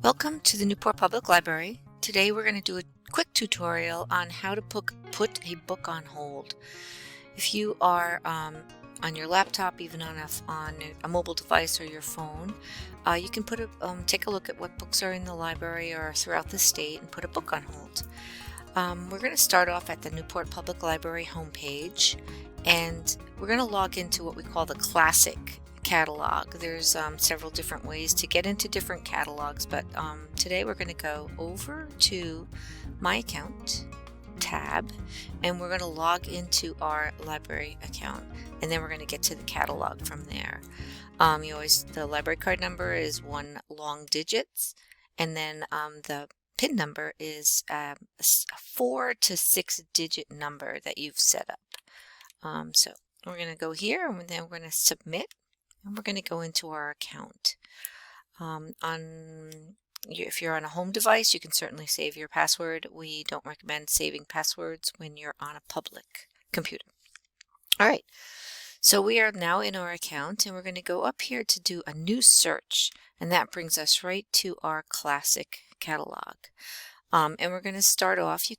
Welcome to the Newport Public Library. Today we're going to do a quick tutorial on how to put a book on hold. If you are on your laptop, even on a mobile device or your phone, you can take a look at what books are in the library or throughout the state and put a book on hold. We're going to start off at the Newport Public Library homepage, and we're going to log into what we call the Classic catalog. There's several different ways to get into different catalogs, but today we're going to go over to My Account tab, and we're going to log into our library account, and then we're going to get to the catalog from there. The library card number is 1 long digits, and then the PIN number is a 4 to 6 digit number that you've set up. So we're going to go here, and then we're going to submit, and we're going to go into our account. If you're on a home device, you can certainly save your password. We don't recommend saving passwords when you're on a public computer. All right, so we are now in our account, and we're going to go up here to do a new search, and that brings us right to our Classic catalog. And we're going to start off.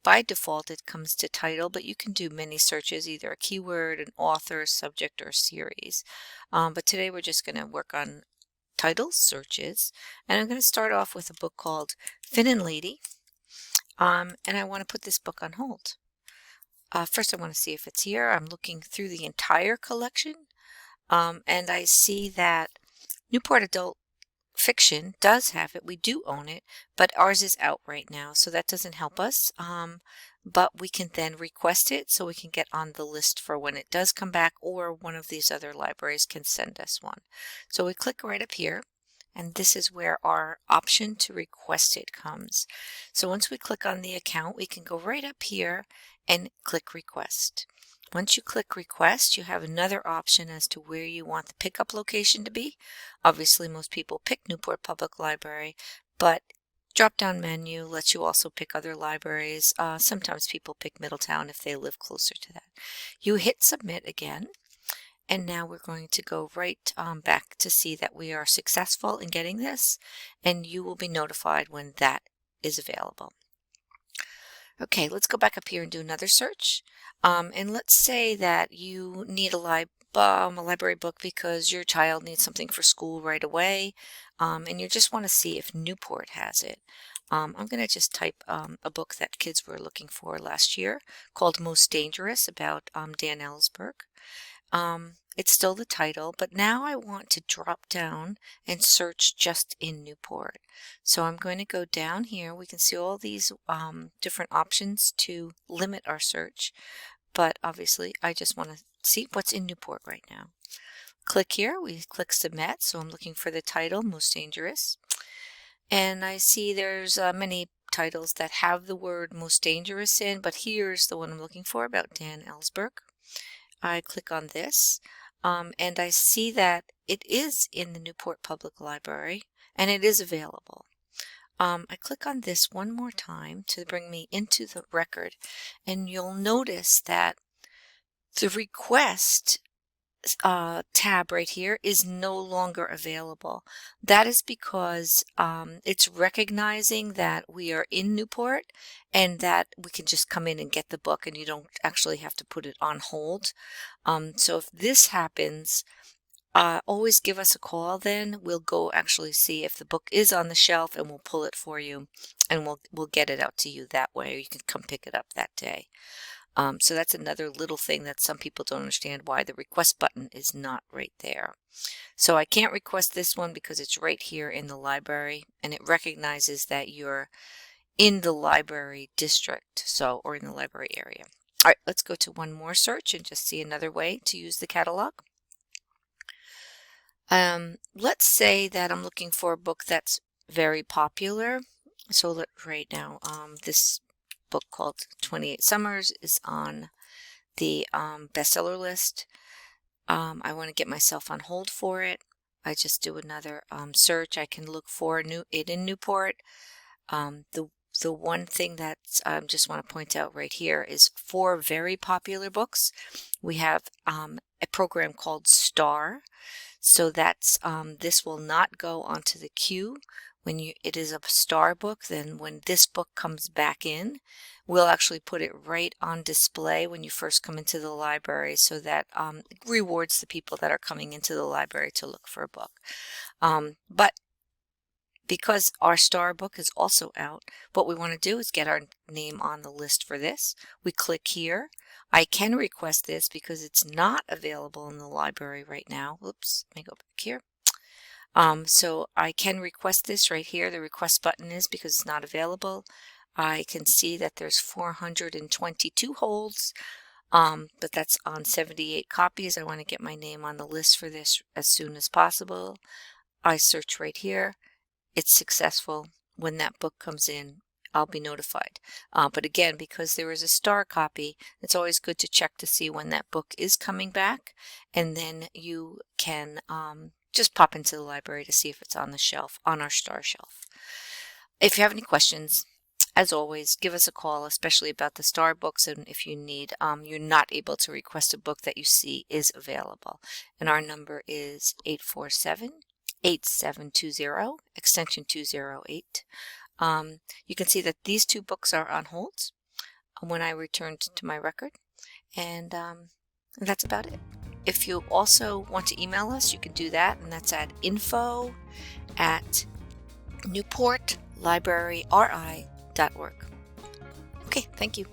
By default it comes to title, but you can do many searches, either a keyword, an author, subject, or series. But today we're just going to work on title searches, and I'm going to start off with a book called Finn and Lady, and I want to put this book on hold. First I want to see if it's here. I'm looking through the entire collection, and I see that Newport Adult Fiction does have it. We do own it, but ours is out right now, so that doesn't help us. But we can then request it so we can get on the list for when it does come back, or one of these other libraries can send us one. So we click right up here, and this is where our option to request it comes. So once we click on the account, we can go right up here and click request. Once you click request, you have another option as to where you want the pickup location to be. Obviously, most people pick Newport Public Library, but drop-down menu lets you also pick other libraries. Sometimes people pick Middletown if they live closer to that. You hit submit again, and now we're going to go right back to see that we are successful in getting this, and you will be notified when that is available. Okay, let's go back up here and do another search. And let's say that you need a library book because your child needs something for school right away, and you just want to see if Newport has it. I'm going to just type a book that kids were looking for last year called Most Dangerous, about Dan Ellsberg. It's still the title, but now I want to drop down and search just in Newport. So I'm going to go down here. We can see all these different options to limit our search, but obviously I just want to see what's in Newport right now. Click here, we click submit, so I'm looking for the title, Most Dangerous. And I see there's many titles that have the word Most Dangerous in, but here's the one I'm looking for, about Dan Ellsberg. I click on this, and I see that it is in the Newport Public Library, and it is available. I click on this one more time to bring me into the record, and you'll notice that the request tab right here is no longer available. That is because it's recognizing that we are in Newport and that we can just come in and get the book, and you don't actually have to put it on hold. So if this happens, always give us a call. Then we'll go actually see if the book is on the shelf, and we'll pull it for you, and we'll get it out to you that way, or you can come pick it up that day. So that's another little thing that some people don't understand, why the request button is not right there. So I can't request this one because it's right here in the library, and it recognizes that you're in the library district, or in the library area. All right, let's go to one more search and just see another way to use the catalog. Let's say that I'm looking for a book that's very popular. So right now, this book called 28 Summers is on the bestseller list. I want to get myself on hold for it. I just do another search. I can look for it in Newport. The one thing that I just want to point out right here is for very popular books, we have a program called STAR. So that's this will not go onto the queue When it is a star book, then when this book comes back in, we'll actually put it right on display when you first come into the library, so that it rewards the people that are coming into the library to look for a book. But because our star book is also out, what we want to do is get our name on the list for this. We click here. I can request this because it's not available in the library right now. Whoops, let me go back here. So I can request this right here. The request button is because it's not available. I can see that there's 422 holds, but that's on 78 copies. I want to get my name on the list for this as soon as possible. I search right here. It's successful. When that book comes in, I'll be notified. But again, because there is a star copy, it's always good to check to see when that book is coming back, and then you can just pop into the library to see if it's on the shelf, on our star shelf. If you have any questions, as always, give us a call, especially about the star books, and if you need, you're not able to request a book that you see is available. And our number is 847-8720, extension 208. You can see that these two books are on hold when I returned to my record, and that's about it. If you also want to email us, you can do that, and that's at info@newportlibraryri.org. Okay, thank you.